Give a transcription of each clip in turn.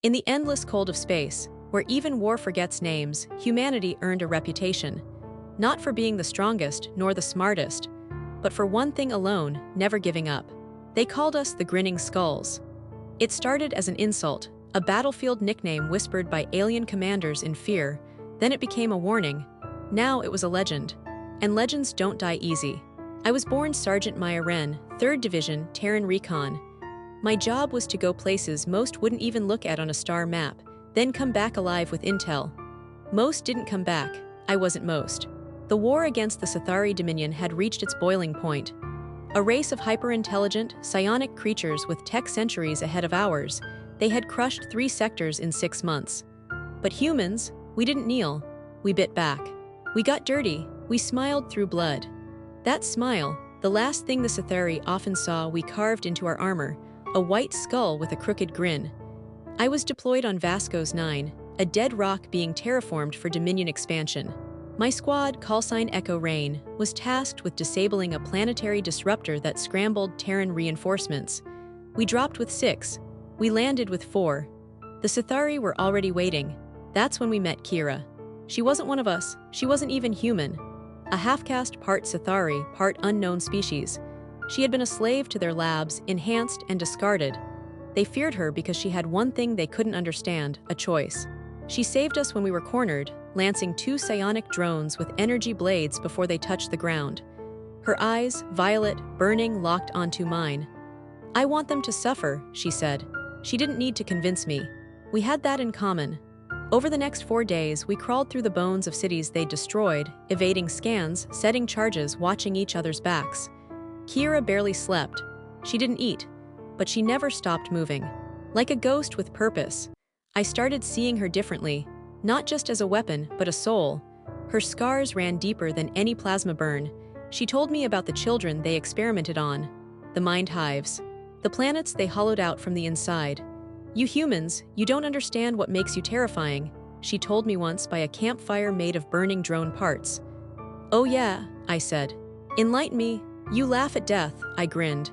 In the endless cold of space, where even war forgets names, humanity earned a reputation. Not for being the strongest nor the smartest, but for one thing alone, never giving up. They called us the Grinning Skulls. It started as an insult, a battlefield nickname whispered by alien commanders in fear. Then it became a warning. Now it was a legend. And legends don't die easy. I was born Sergeant Maya Wren, 3rd Division, Terran Recon. My job was to go places most wouldn't even look at on a star map, then come back alive with intel. Most didn't come back. I wasn't most. The war against the Sithari Dominion had reached its boiling point. A race of hyper-intelligent, psionic creatures with tech centuries ahead of ours, they had crushed 3 sectors in 6 months. But humans, we didn't kneel. We bit back. We got dirty. We smiled through blood. That smile, the last thing the Sithari often saw, we carved into our armor, a white skull with a crooked grin. I was deployed on Vasco's 9, a dead rock being terraformed for Dominion expansion. My squad, callsign Echo Rain, was tasked with disabling a planetary disruptor that scrambled Terran reinforcements. We dropped with 6. We landed with 4. The Sithari were already waiting. That's when we met Kira. She wasn't one of us. She wasn't even human. A half-caste, part Sithari, part unknown species. She had been a slave to their labs, enhanced and discarded. They feared her because she had one thing they couldn't understand, a choice. She saved us when we were cornered, lancing 2 psionic drones with energy blades before they touched the ground. Her eyes, violet, burning, locked onto mine. "I want them to suffer," she said. She didn't need to convince me. We had that in common. Over the next 4 days, we crawled through the bones of cities they'd destroyed, evading scans, setting charges, watching each other's backs. Kira barely slept. She didn't eat, but she never stopped moving. Like a ghost with purpose. I started seeing her differently, not just as a weapon, but a soul. Her scars ran deeper than any plasma burn. She told me about the children they experimented on, the mind hives, the planets they hollowed out from the inside. "You humans, you don't understand what makes you terrifying," she told me once by a campfire made of burning drone parts. "Oh yeah," I said. "Enlighten me." "You laugh at death," I grinned.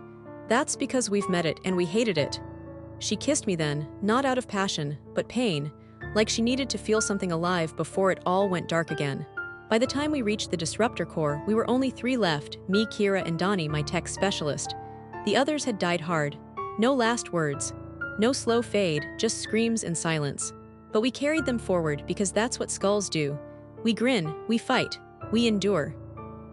"That's because we've met it and we hated it." She kissed me then, not out of passion, but pain, like she needed to feel something alive before it all went dark again. By the time we reached the disruptor core, we were only 3 left, me, Kira, and Donnie, my tech specialist. The others had died hard. No last words. No slow fade, just screams and silence. But we carried them forward because that's what skulls do. We grin, we fight, we endure.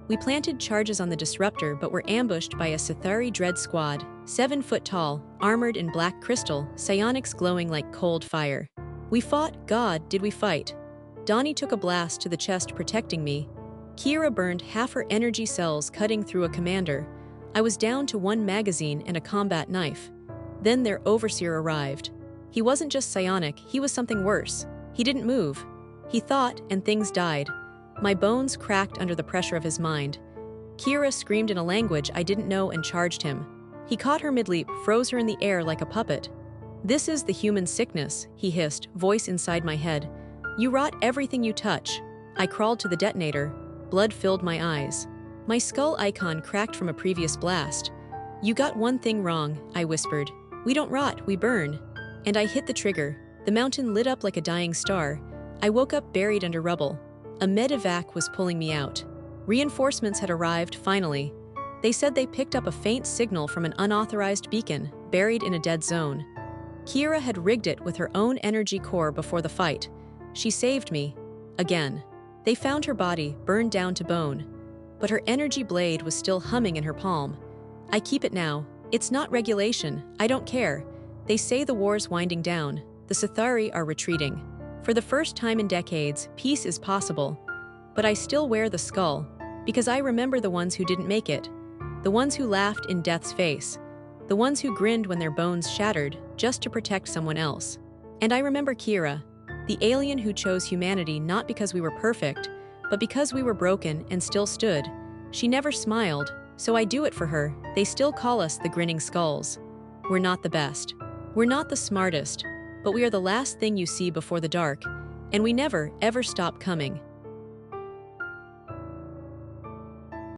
We planted charges on the disruptor but were ambushed by a Sithari Dread squad, 7 foot tall, armored in black crystal, psionics glowing like cold fire. We fought, God, did we fight. Donnie took a blast to the chest protecting me. Kira burned half her energy cells cutting through a commander. I was down to 1 magazine and a combat knife. Then their overseer arrived. He wasn't just psionic, he was something worse. He didn't move. He thought, and things died. My bones cracked under the pressure of his mind. Kira screamed in a language I didn't know and charged him. He caught her mid-leap, froze her in the air like a puppet. "This is the human sickness," he hissed, voice inside my head. "You rot everything you touch." I crawled to the detonator. Blood filled my eyes. My skull icon cracked from a previous blast. "You got one thing wrong," I whispered. "We don't rot, we burn." And I hit the trigger. The mountain lit up like a dying star. I woke up buried under rubble. A medevac was pulling me out. Reinforcements had arrived, finally. They said they picked up a faint signal from an unauthorized beacon, buried in a dead zone. Kira had rigged it with her own energy core before the fight. She saved me. Again. They found her body, burned down to bone. But her energy blade was still humming in her palm. "I keep it now. It's not regulation. I don't care. They say the war's winding down. The Sithari are retreating. For the first time in decades, peace is possible. But I still wear the skull, because I remember the ones who didn't make it. The ones who laughed in death's face. The ones who grinned when their bones shattered, just to protect someone else. And I remember Kira, the alien who chose humanity not because we were perfect, but because we were broken and still stood. She never smiled, so I do it for her. They still call us the Grinning Skulls. We're not the best. We're not the smartest. But we are the last thing you see before the dark. And we never, ever stop coming.